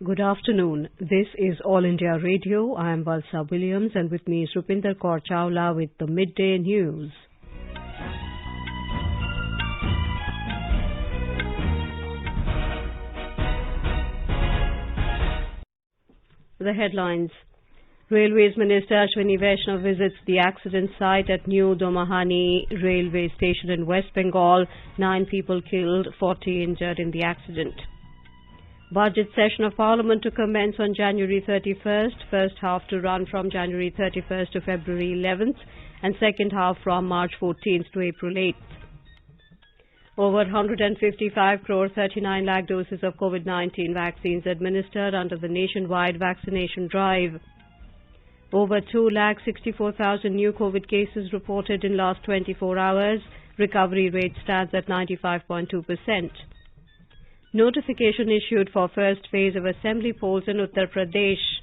Good afternoon. This is All India Radio. I am Valsa Williams and with me is Rupinder Kaur Chawla with the Midday News. The headlines. Railways Minister Ashwini Vaishnav visits the accident site at New Domahani Railway Station in West Bengal. 9 people killed, 40 injured in the accident. Budget session of Parliament to commence on January 31st, first half to run from January 31st to February 11th and second half from March 14th to April 8th. Over 155 crore 39 lakh doses of COVID-19 vaccines administered under the nationwide vaccination drive. Over 2,64,000 new COVID cases reported in last 24 hours. Recovery rate stands at 95.2%. Notification issued for first phase of assembly polls in Uttar Pradesh.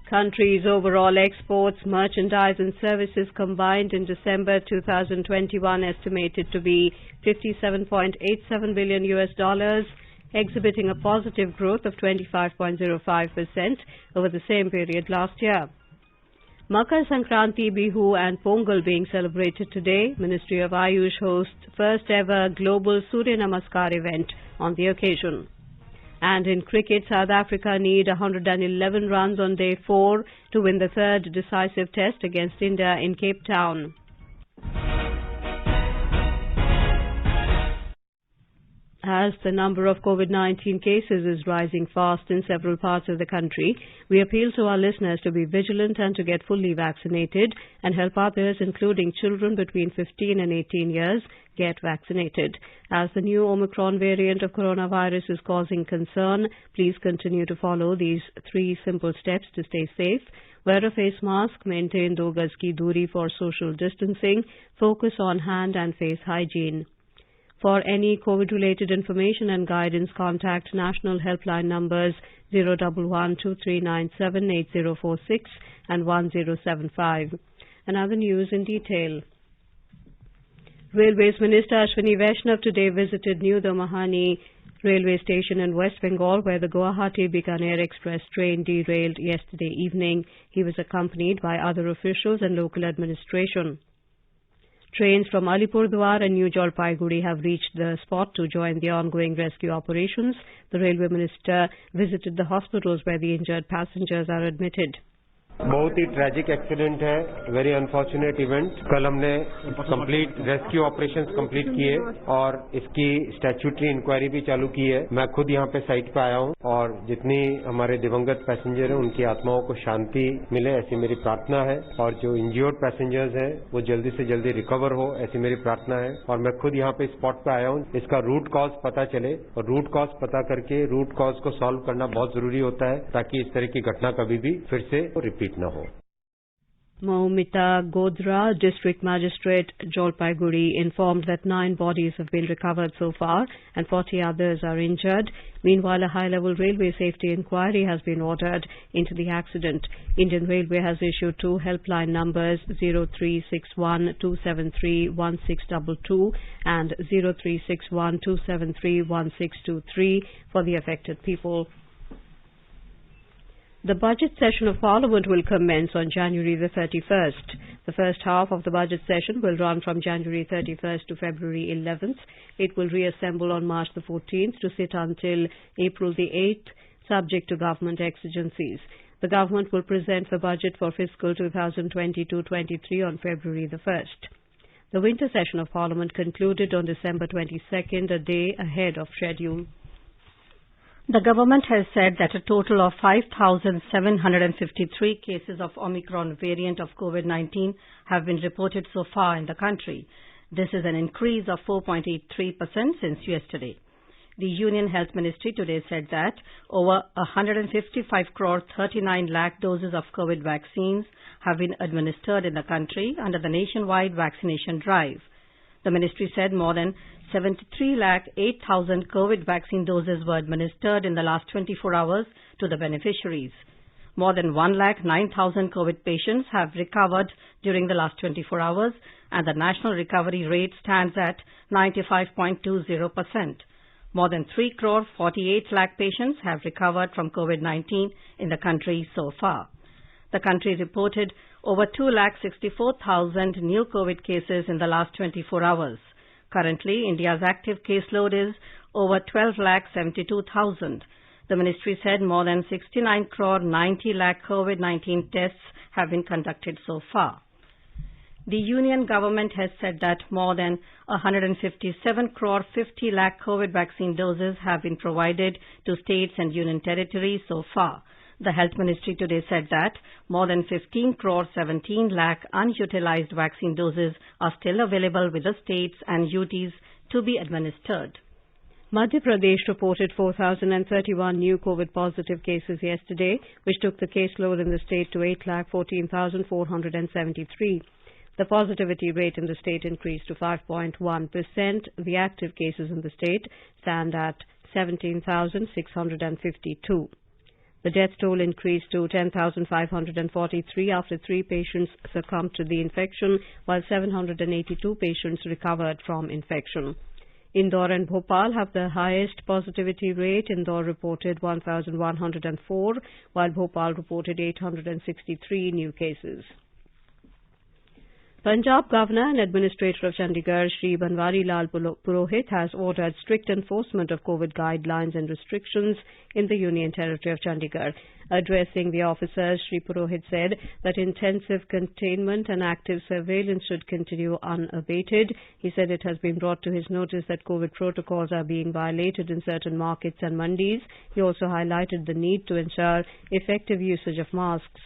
Country's overall exports, merchandise and services combined in December 2021 estimated to be $57.87 billion, exhibiting a positive growth of 25.05% over the same period last year. Makar Sankranti, Bihu and Pongal being celebrated today. Ministry of Ayush hosts first ever global Surya Namaskar event on the occasion. And in cricket, South Africa need 111 runs on day 4 to win the third decisive test against India in Cape Town. As the number of COVID-19 cases is rising fast in several parts of the country, we appeal to our listeners to be vigilant and to get fully vaccinated and help others, including children between 15 and 18 years, get vaccinated. As the new Omicron variant of coronavirus is causing concern, please continue to follow these 3 simple steps to stay safe. Wear a face mask, maintain 2 gaz ki duri for social distancing, focus on hand and face hygiene. For any COVID-related information and guidance, contact national helpline numbers 011-2397-8046 and 1075. Another news in detail. Railways Minister Ashwini Vaishnav today visited New Domahani Railway Station in West Bengal, where the Guwahati-Bikaner Express train derailed yesterday evening. He was accompanied by other officials and local administration. Trains from Alipurdwar and New Jalpaiguri have reached the spot to join the ongoing rescue operations. The railway minister visited the hospitals where the injured passengers are admitted. बहुत ही tragic accident है, very unfortunate event. कल हमने complete rescue operations complete किए और इसकी statutory inquiry भी चालू की है। मैं खुद यहाँ पे साइट पे आया हूँ और जितनी हमारे दिवंगत पैसेंजर हैं उनकी आत्माओं को शांति मिले ऐसी मेरी प्रार्थना है और जो इंज्योर्ड पैसेंजर्स हैं वो जल्दी से जल्दी रिकवर हो ऐसी मेरी प्रार्थना है। और मैं खुद यहाँ पे स्पॉट पे आया हूँ, इसका रूट कॉज पता चले और रूट कॉज पता करके रूट कॉज को सॉल्व करना बहुत जरूरी होता है ताकि इस तरह की घटना कभी भी फिर से रिपीट न हो। Moumita Godra, District Magistrate, Jalpaiguri, informed that 9 bodies have been recovered so far and 40 others are injured. Meanwhile, a high-level railway safety inquiry has been ordered into the accident. Indian Railway has issued 2 helpline numbers 0361 273 1622 and 0361 273 1623 for the affected people. The budget session of Parliament will commence on January the 31st. The first half of the budget session will run from January 31st to February 11th. It will reassemble on March the 14th to sit until April the 8th, subject to government exigencies. The government will present the budget for fiscal 2022-23 on February the 1st. The winter session of Parliament concluded on December 22nd, a day ahead of schedule. The government has said that a total of 5,753 cases of Omicron variant of COVID-19 have been reported so far in the country. This is an increase of 4.83% since yesterday. The Union Health Ministry today said that over 155 crore 39 lakh doses of COVID vaccines have been administered in the country under the nationwide vaccination drive. The ministry said more than 73 lakh 8,000 COVID vaccine doses were administered in the last 24 hours to the beneficiaries. More than 1 lakh 9,000 COVID patients have recovered during the last 24 hours and the national recovery rate stands at 95.20%. More than 3 crore 48 lakh patients have recovered from COVID-19 in the country so far. The country reported over 2,64,000 new COVID cases in the last 24 hours. Currently, India's active caseload is over 12,72,000. The ministry said more than 69 crore 90 lakh COVID-19 tests have been conducted so far. The union government has said that more than 157 crore 50 lakh COVID vaccine doses have been provided to states and union territories so far. The Health Ministry today said that more than 15 crore 17 lakh unutilized vaccine doses are still available with the states and UTs to be administered. Madhya Pradesh reported 4,031 new COVID-positive cases yesterday, which took the caseload in the state to 8,14,473. The positivity rate in the state increased to 5.1%. The active cases in the state stand at 17,652. The death toll increased to 10,543 after 3 patients succumbed to the infection, while 782 patients recovered from infection. Indore and Bhopal have the highest positivity rate. Indore reported 1,104, while Bhopal reported 863 new cases. Punjab Governor and Administrator of Chandigarh, Shri Banwari Lal Purohit, has ordered strict enforcement of COVID guidelines and restrictions in the Union Territory of Chandigarh. Addressing the officers, Shri Purohit said that intensive containment and active surveillance should continue unabated. He said it has been brought to his notice that COVID protocols are being violated in certain markets and mandis. He also highlighted the need to ensure effective usage of masks.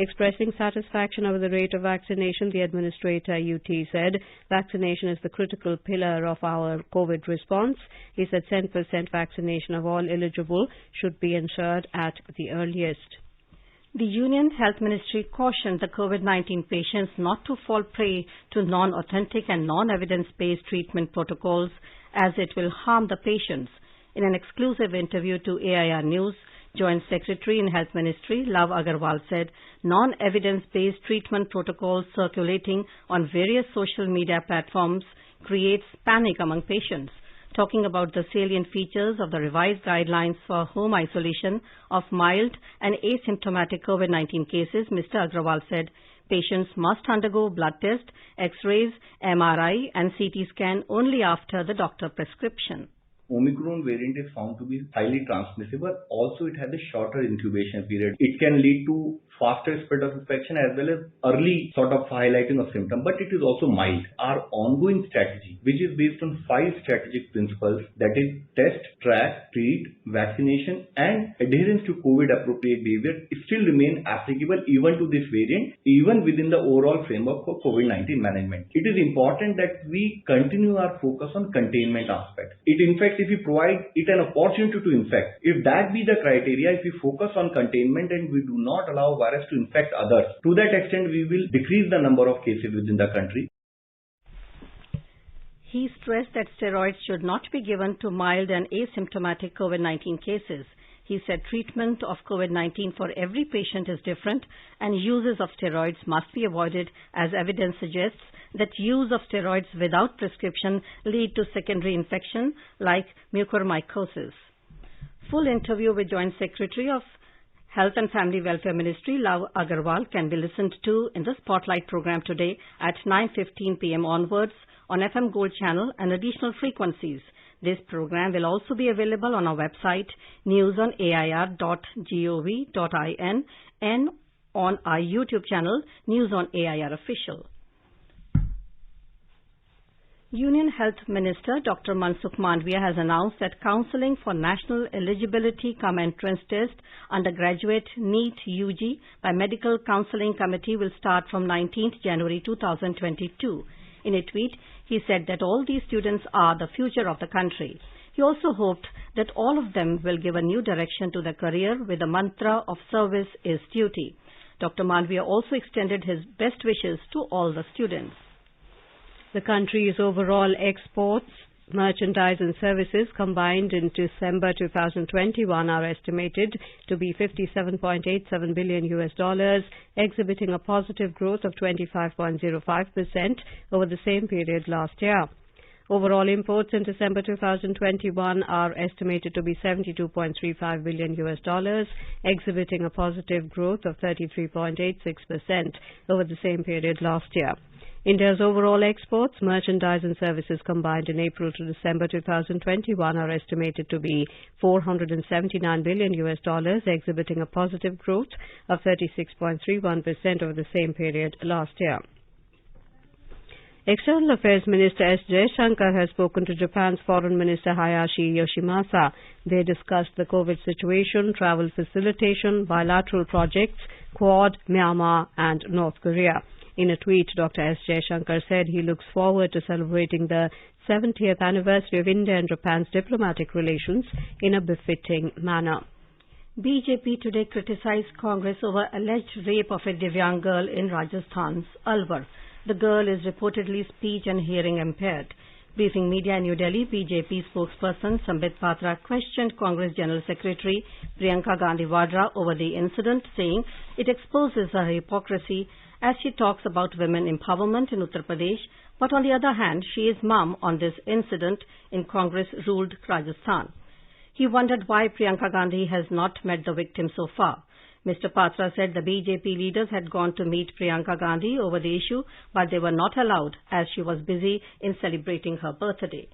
Expressing satisfaction over the rate of vaccination, the administrator UT said vaccination is the critical pillar of our COVID response. He said 10% vaccination of all eligible should be ensured at the earliest. The Union Health Ministry cautioned the COVID-19 patients not to fall prey to non-authentic and non-evidence-based treatment protocols, as it will harm the patients. In an exclusive interview to AIR News, Joint Secretary in Health Ministry Love Agarwal said non-evidence-based treatment protocols circulating on various social media platforms creates panic among patients. Talking about the salient features of the revised guidelines for home isolation of mild and asymptomatic COVID-19 cases, Mr. Agarwal said patients must undergo blood test, X-rays, MRI and CT scan only after the doctor prescription. Omicron variant is found to be highly transmissible. Also, it has a shorter incubation period. It can lead to faster spread of infection as well as early sort of highlighting of symptoms, but it is also mild. Our ongoing strategy, which is based on 5 strategic principles, that is test, track, treat, vaccination and adherence to COVID-appropriate behavior, still remain applicable even to this variant, even within the overall framework for COVID-19 management. It is important that we continue our focus on containment aspect. It infects if we provide it an opportunity to infect. If that be the criteria, if we focus on containment and we do not allow virus to infect others, to that extent we will decrease the number of cases within the country. He stressed that steroids should not be given to mild and asymptomatic COVID-19 cases. He said treatment of COVID-19 for every patient is different and uses of steroids must be avoided, as evidence suggests that use of steroids without prescription lead to secondary infection like mucormycosis. Full interview with Joint Secretary of Health and Family Welfare Ministry Love Agarwal can be listened to in the Spotlight program today at 9:15 p.m. onwards on FM Gold channel and additional frequencies. This program will also be available on our website newsonair.gov.in and on our YouTube channel News on AIR Official. Union Health Minister Dr. Mansukh Mandviya has announced that counselling for National Eligibility cum Entrance Test Undergraduate NEET UG by Medical Counselling Committee will start from 19th January 2022. In a tweet, he said that all these students are the future of the country. He also hoped that all of them will give a new direction to their career with the mantra of service is duty. Dr. Mandviya also extended his best wishes to all the students. The country's overall exports, merchandise and services combined in December 2021 are estimated to be $57.87 billion, exhibiting a positive growth of 25.05% over the same period last year. Overall imports in December 2021 are estimated to be $72.35 billion, exhibiting a positive growth of 33.86% over the same period last year. India's overall exports, merchandise and services combined in April to December 2021 are estimated to be $479 billion, exhibiting a positive growth of 36.31% over the same period last year. External Affairs Minister S. Jaishankar has spoken to Japan's Foreign Minister Hayashi Yoshimasa. They discussed the COVID situation, travel facilitation, bilateral projects, Quad, Myanmar and North Korea. In a tweet, Dr. S. Jaishankar said he looks forward to celebrating the 70th anniversary of India and Japan's diplomatic relations in a befitting manner. BJP today criticized Congress over alleged rape of a Divyang girl in Rajasthan's Alwar. The girl is reportedly speech and hearing impaired. Briefing media in New Delhi, BJP spokesperson Sambit Patra questioned Congress General Secretary Priyanka Gandhi Vadra over the incident, saying it exposes her hypocrisy as she talks about women empowerment in Uttar Pradesh, but on the other hand, she is mum on this incident in Congress-ruled Rajasthan. He wondered why Priyanka Gandhi has not met the victim so far. Mr. Patra said the BJP leaders had gone to meet Priyanka Gandhi over the issue, but they were not allowed as she was busy in celebrating her birthday.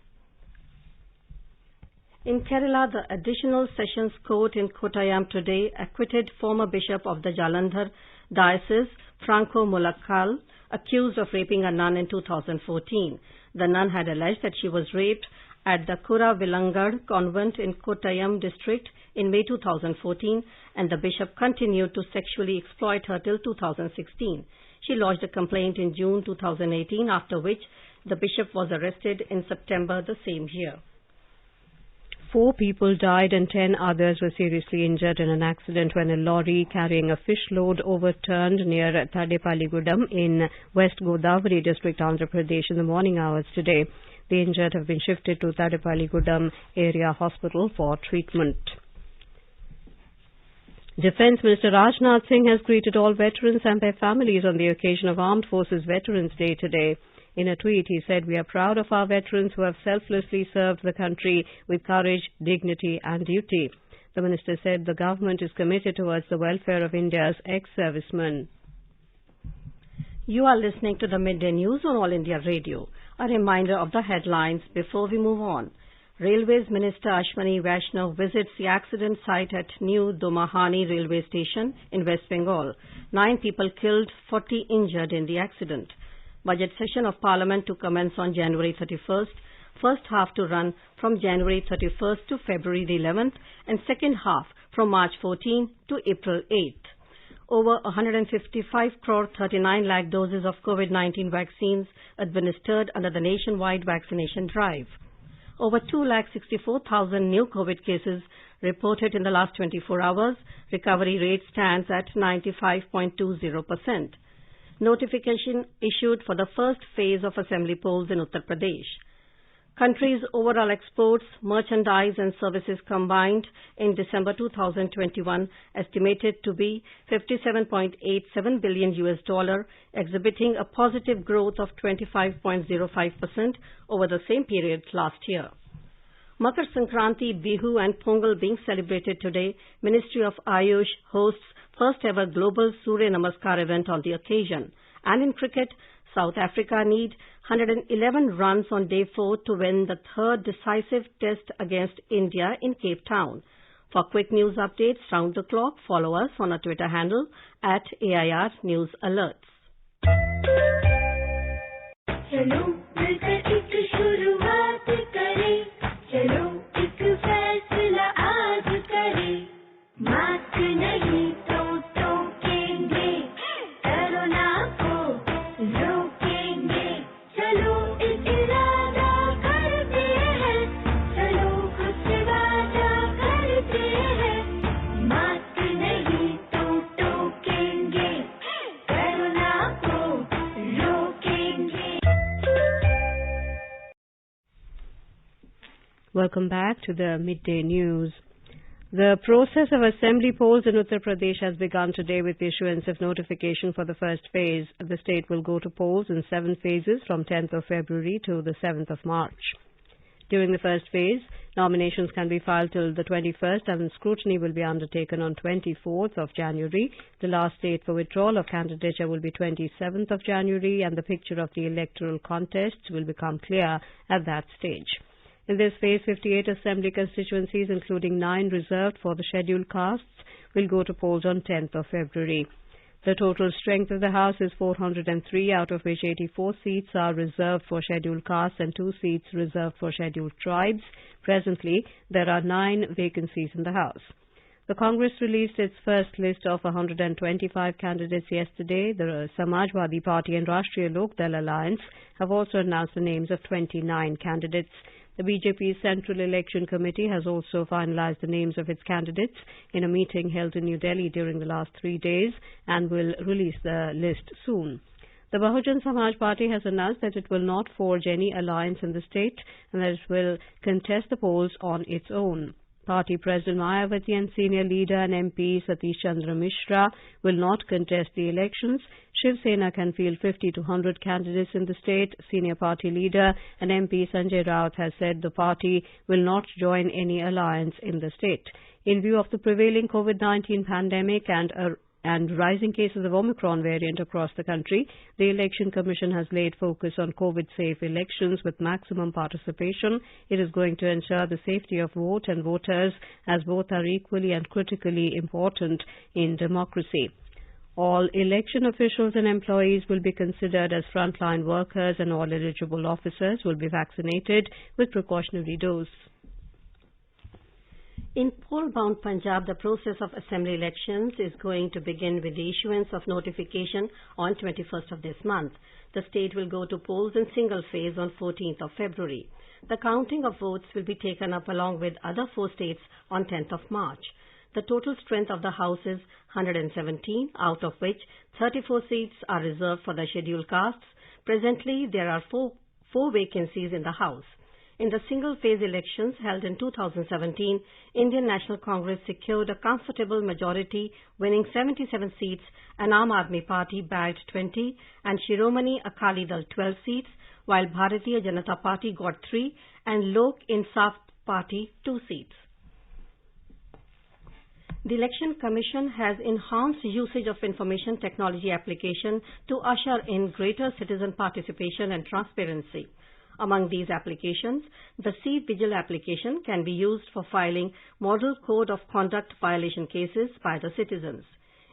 In Kerala, the Additional Sessions Court in Kottayam today acquitted former Bishop of the Jalandhar Diocese, Franco Mulakkal, accused of raping a nun in 2014. The nun had alleged that she was raped at the Kuravilangad convent in Kottayam district in May 2014, and the bishop continued to sexually exploit her till 2016. She lodged a complaint in June 2018, after which the bishop was arrested in September the same year. 4 people died and 10 others were seriously injured in an accident when a lorry carrying a fish load overturned near Tadepaligudam in West Godavari district, Andhra Pradesh in the morning hours today. The injured have been shifted to Tadepaligudam area hospital for treatment. Defence Minister Rajnath Singh has greeted all veterans and their families on the occasion of Armed Forces Veterans Day today. In a tweet, he said, "We are proud of our veterans who have selflessly served the country with courage, dignity and duty." The minister said the government is committed towards the welfare of India's ex-servicemen. You are listening to the Midday News on All India Radio. A reminder of the headlines before we move on. Railways Minister Ashwini Vaishnav visits the accident site at New Domahani Railway Station in West Bengal. 9 people killed, 40 injured in the accident. Budget session of Parliament to commence on January 31st. First half to run from January 31st to February the 11th and second half from March 14 to April 8th. Over 155 crore 39 lakh doses of COVID-19 vaccines administered under the nationwide vaccination drive. Over 2,64,000 new COVID cases reported in the last 24 hours. Recovery rate stands at 95.20%. Notification issued for the first phase of assembly polls in Uttar Pradesh. Country's overall exports, merchandise and services combined in December 2021 estimated to be $57.87 billion, exhibiting a positive growth of 25.05% over the same period last year. Makar Sankranti, Bihu and Pongal being celebrated today, Ministry of Ayush hosts first ever global Surya Namaskar event on the occasion. And in cricket, South Africa need 111 runs on day 4 to win the third decisive test against India in Cape Town. For quick news updates round the clock, follow us on our Twitter handle at AIR News Alerts. चलो मिलकर एक शुरुआत करें, चलो एक फैसला आज करें, मास्क नहीं तो टोकेंगे, कोरोना को रोकेंगे, चलो एक इरादा करते हैं, चलो खुद से वादा करते हैं, मास्क नहीं तो टोकेंगे, कोरोना को रोकेंगे. Welcome back to the Midday News. The process of assembly polls in Uttar Pradesh has begun today with the issuance of notification for the first phase. The state will go to polls in 7 phases from 10th of February to the 7th of March. During the first phase, nominations can be filed till the 21st and scrutiny will be undertaken on 24th of January. The last date for withdrawal of candidature will be 27th of January and the picture of the electoral contests will become clear at that stage. In this phase, 58 assembly constituencies, including 9 reserved for the scheduled castes, will go to polls on 10th of February. The total strength of the House is 403, out of which 84 seats are reserved for scheduled castes and 2 seats reserved for scheduled tribes. Presently, there are 9 vacancies in the House. The Congress released its first list of 125 candidates yesterday. The Samajwadi Party and Rashtriya Lok Dal Alliance have also announced the names of 29 candidates. The BJP's Central Election Committee has also finalized the names of its candidates in a meeting held in New Delhi during the last 3 days and will release the list soon. The Bahujan Samaj Party has announced that it will not forge any alliance in the state and that it will contest the polls on its own. Party President Mayawati and senior leader and MP Satish Chandra Mishra will not contest the elections. Shiv Sena can field 50 to 100 candidates in the state. Senior party leader and MP Sanjay Raut has said the party will not join any alliance in the state. In view of the prevailing COVID-19 pandemic and rising cases of Omicron variant across the country, the Election Commission has laid focus on COVID-safe elections with maximum participation. It is going to ensure the safety of vote and voters, as both are equally and critically important in democracy. All election officials and employees will be considered as frontline workers and all eligible officers will be vaccinated with precautionary dose. In poll-bound Punjab, the process of assembly elections is going to begin with the issuance of notification on 21st of this month. The state will go to polls in single phase on 14th of February. The counting of votes will be taken up along with other 4 states on 10th of March. The total strength of the House is 117, out of which 34 seats are reserved for the scheduled castes. Presently, there are four vacancies in the House. In the single-phase elections held in 2017, Indian National Congress secured a comfortable majority, winning 77 seats, and Aam Aadmi Party bagged 20, and Shiromani Akali Dal 12 seats, while Bharatiya Janata Party got 3, and Lok Insaf Party 2 seats. The Election Commission has enhanced usage of information technology application to usher in greater citizen participation and transparency. Among these applications, the C-Vigil application can be used for filing Model Code of Conduct violation cases by the citizens.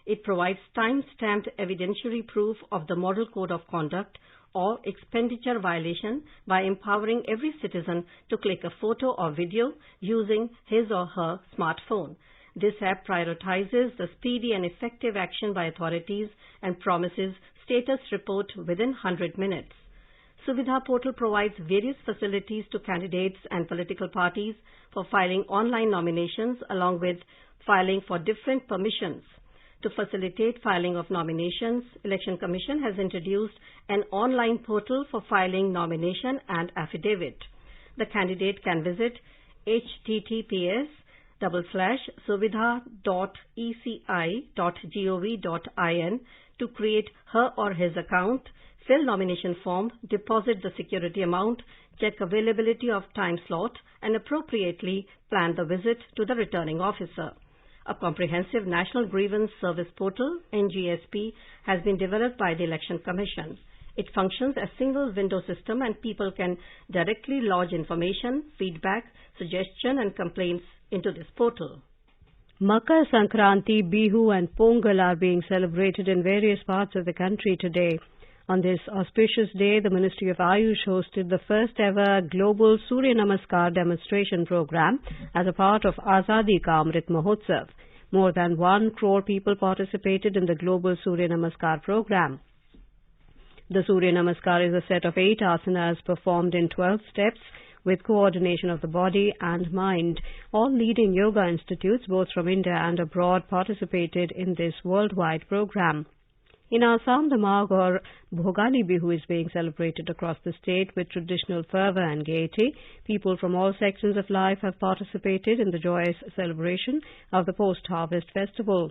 It provides time-stamped evidentiary proof of the Model Code of Conduct or expenditure violation by empowering every citizen to click a photo or video using his or her smartphone. This app prioritizes the speedy and effective action by authorities and promises status report within 100 minutes. Suvidha portal provides various facilities to candidates and political parties for filing online nominations along with filing for different permissions. To facilitate filing of nominations, Election Commission has introduced an online portal for filing nomination and affidavit. The candidate can visit https://suvidha.eci.gov.in to create her or his account, fill nomination form, deposit the security amount, check availability of time slot, and appropriately plan the visit to the returning officer. A comprehensive National Grievance Service Portal, NGSP, has been developed by the Election Commission. It functions as single window system and people can directly lodge information, feedback, suggestion and complaints into this portal. Makar Sankranti, Bihu and Pongal are being celebrated in various parts of the country today. On this auspicious day, the Ministry of Ayush hosted the first ever global Surya Namaskar demonstration program as a part of Azadi Ka Amrit Mahotsav. More than 1 crore people participated in the global Surya Namaskar program. The Surya Namaskar is a set of 8 asanas performed in 12 steps with coordination of the body and mind. All leading yoga institutes, both from India and abroad, participated in this worldwide program. In Assam, the Magh or Bhogali Bihu is being celebrated across the state with traditional fervour and gaiety. People from all sections of life have participated in the joyous celebration of the post-harvest festival.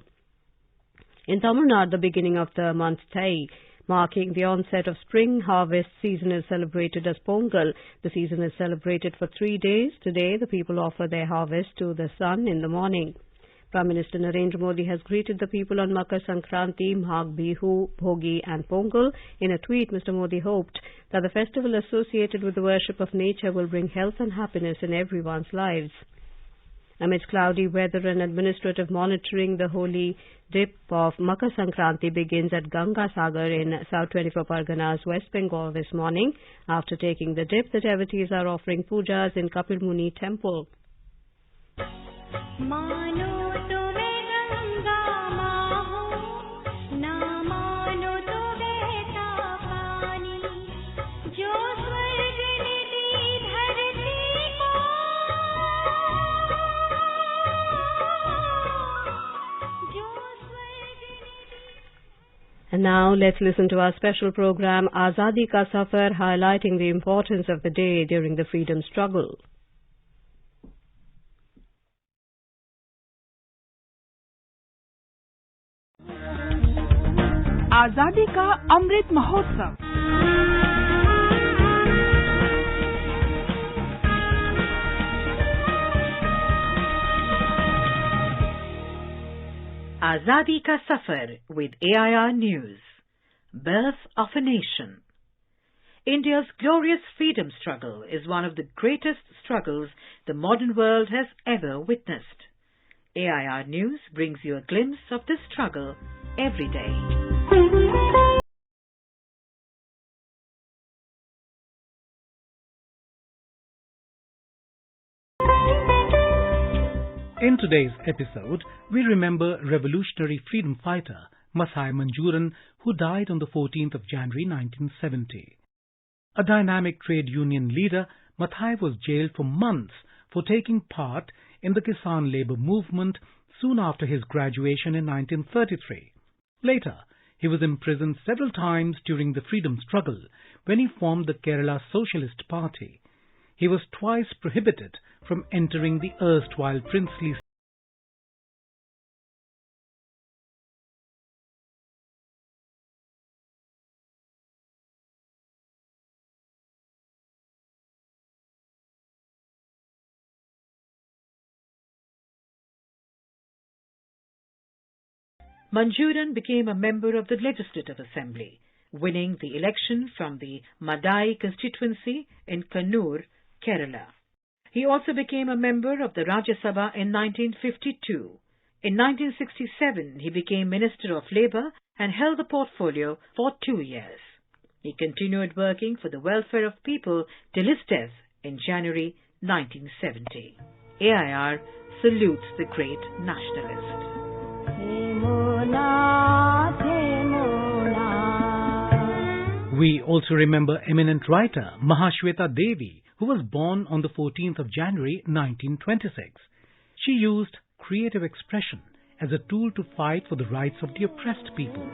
In Tamil Nadu, the beginning of the month Thai, marking the onset of spring harvest season, is celebrated as Pongal. The season is celebrated for 3 days. Today, the people offer their harvest to the sun in the morning. Prime Minister Narendra Modi has greeted the people on Makar Sankranti, Magh Bihu, Bhogi and Pongal. In a tweet, Mr. Modi hoped that the festival associated with the worship of nature will bring health and happiness in everyone's lives. Amidst cloudy weather and administrative monitoring, the holy dip of Makar Sankranti begins at Ganga Sagar in South 24 Parganas, West Bengal this morning. After taking the dip, the devotees are offering pujas in Kapil Muni temple. And now let's listen to our special program Azadi Ka Safar, highlighting the importance of the day during the freedom struggle. आजादी का Amrit Mahotsav. Azadi Ka Safar with AIR News. Birth of a Nation. India's glorious freedom struggle is one of the greatest struggles the modern world has ever witnessed. AIR News brings you a glimpse of this struggle every day. In today's episode, we remember revolutionary freedom fighter Mathai Manjuran, who died on the 14th of January 1970. A dynamic trade union leader, Mathai was jailed for months for taking part in the Kisan labour movement soon after his graduation in 1933. Later, he was imprisoned several times during the freedom struggle when he formed the Kerala Socialist Party. He was twice prohibited from entering the erstwhile princely Manjuran became a member of the Legislative Assembly, winning the election from the Midday constituency in Kannur, Kerala. He also became a member of the Rajya Sabha in 1952. In 1967, he became Minister of Labour and held the portfolio for 2 years. He continued working for the welfare of people till his death in January 1970. AIR salutes the great nationalist. We also remember eminent writer Mahashweta Devi, who was born on the 14th of January 1926. She used creative expression as a tool to fight for the rights of the oppressed people.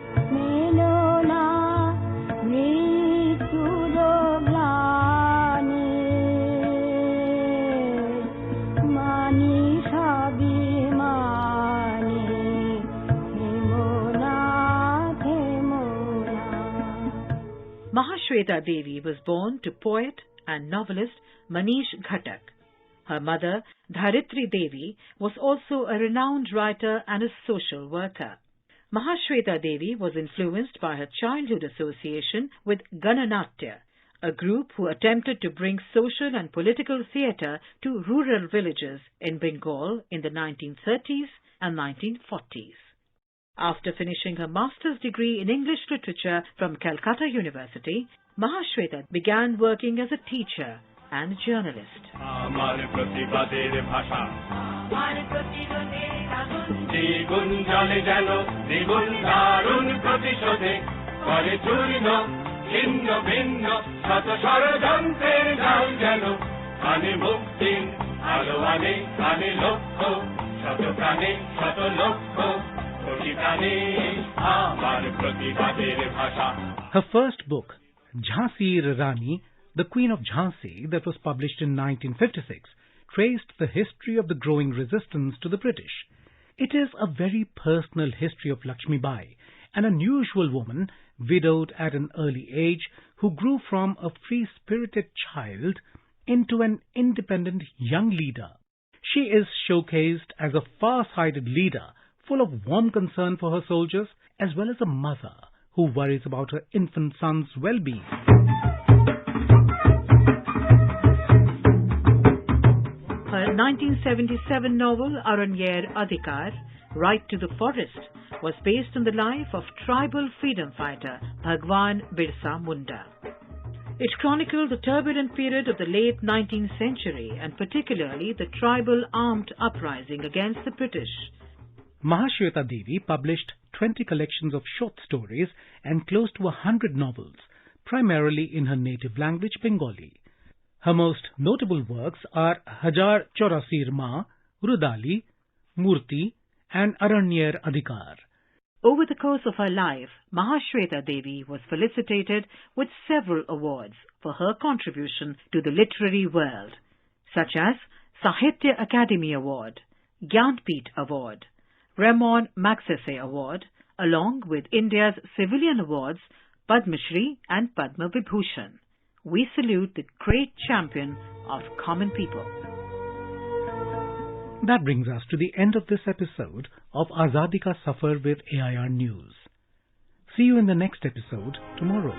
Mahashweta Devi was born to poet and novelist Manish Ghatak. Her mother, Dharitri Devi, was also a renowned writer and a social worker. Mahashweta Devi was influenced by her childhood association with Gananatya, a group who attempted to bring social and political theatre to rural villages in Bengal in the 1930s and 1940s. After finishing her master's degree in English literature from Calcutta University, Mahashweta began working as a teacher and journalist. Her first book, Jhansi Rani, The Queen of Jhansi, that was published in 1956, traced the history of the growing resistance to the British. It is a very personal history of Lakshmi Bai, an unusual woman, widowed at an early age, who grew from a free-spirited child into an independent young leader. She is showcased as a far-sighted leader, full of warm concern for her soldiers, as well as a mother who worries about her infant son's well-being. Her 1977 novel Aranyer Adhikar, Right to the Forest, was based on the life of tribal freedom fighter Bhagwan Birsa Munda. It chronicled the turbulent period of the late 19th century and particularly the tribal armed uprising against the British. Mahashweta Devi published 20 collections of short stories and close to 100 novels, primarily in her native language Bengali. Her most notable works are Hajar Chaurasir Ma, Rudali, Murti and Aranyer Adhikar. Over the course of her life, Mahashweta Devi was felicitated with several awards for her contribution to the literary world, such as Sahitya Academy Award, Gyanpith Award, Ramon Magsaysay Award, along with India's civilian awards, Padma Shri and Padma Vibhushan. We salute the great champion of common people. That brings us to the end of this episode of Azadi Ka Safar with AIR News. See you in the next episode tomorrow.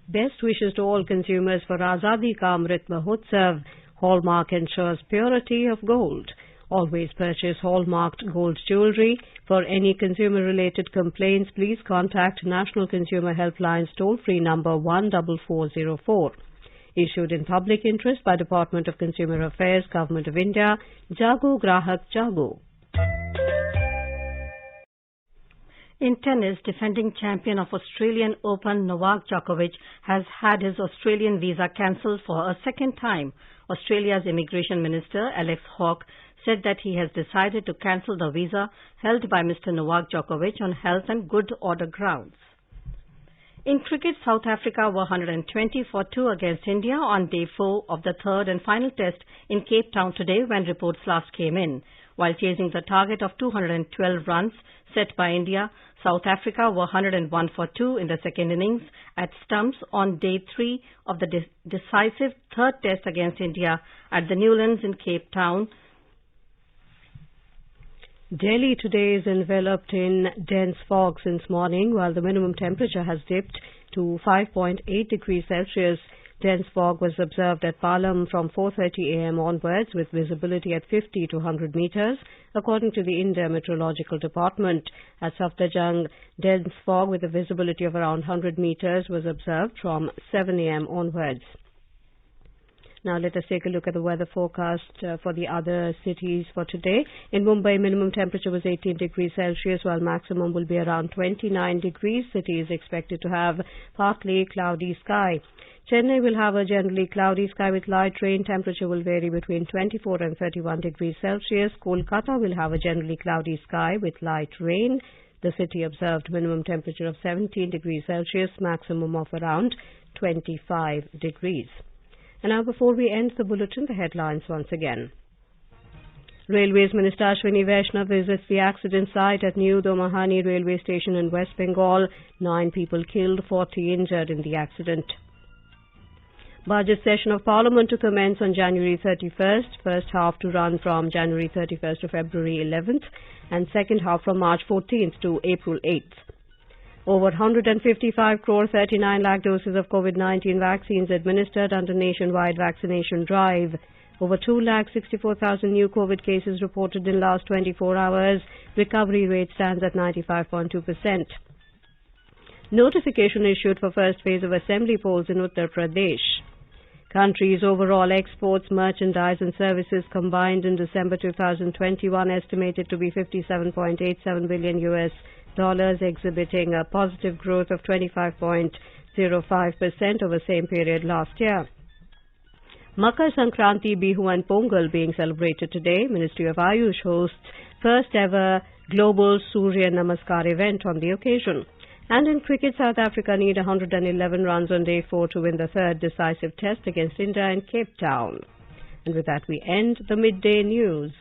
Best wishes to all consumers for Azadi Ka Amrit Mahotsav. Hallmark ensures purity of gold. Always purchase hallmarked gold jewellery. For any consumer-related complaints, please contact National Consumer Helpline's toll-free number 14404. Issued in public interest by Department of Consumer Affairs, Government of India. Jago Grahak Jago. In tennis, defending champion of Australian Open Novak Djokovic has had his Australian visa cancelled for a second time. Australia's Immigration Minister, Alex Hawke, said that he has decided to cancel the visa held by Mr. Novak Djokovic on health and good order grounds. In cricket, South Africa were 120 for 2 against India on day 4 of the third and final test in Cape Town today when reports last came in. While chasing the target of 212 runs set by India, South Africa were 101 for 2 in the second innings at stumps on day 3 of the decisive third test against India at the Newlands in Cape Town. Delhi today is enveloped in dense fog since morning, while the minimum temperature has dipped to 5.8 degrees Celsius. Dense fog was observed at Palam from 4:30 a.m. onwards, with visibility at 50 to 100 meters, according to the India Meteorological Department. At Safdarjung, dense fog with a visibility of around 100 meters was observed from 7 a.m. onwards. Now let us take a look at the weather forecast for the other cities for today. In Mumbai, minimum temperature was 18 degrees Celsius, while maximum will be around 29 degrees. City is expected to have partly cloudy sky. Chennai will have a generally cloudy sky with light rain. Temperature will vary between 24 and 31 degrees Celsius. Kolkata will have a generally cloudy sky with light rain. The city observed minimum temperature of 17 degrees Celsius, maximum of around 25 degrees. And now before we end the bulletin, the headlines once again. Railways Minister Ashwini Vaishnav visits the accident site at New Domahani railway station in West Bengal. 9 people killed, 40 injured in the accident. Budget session of Parliament to commence on January 31st. First half to run from January 31st to February 11th and second half from March 14th to April 8th. Over 155 crore 39 lakh doses of COVID-19 vaccines administered under nationwide vaccination drive. Over 2,64,000 new COVID cases reported in last 24 hours. Recovery rate stands at 95.2%. Notification issued for first phase of assembly polls in Uttar Pradesh. Country's overall exports, merchandise and services combined in December 2021 estimated to be $57.87 billion, exhibiting a positive growth of 25.05% over same period last year. Makar Sankranti, Bihu and Pongal being celebrated today. Ministry of Ayush hosts first ever global Surya Namaskar event on the occasion. And in cricket, South Africa need 111 runs on day 4 to win the third decisive test against India in Cape Town. And with that we end the midday news.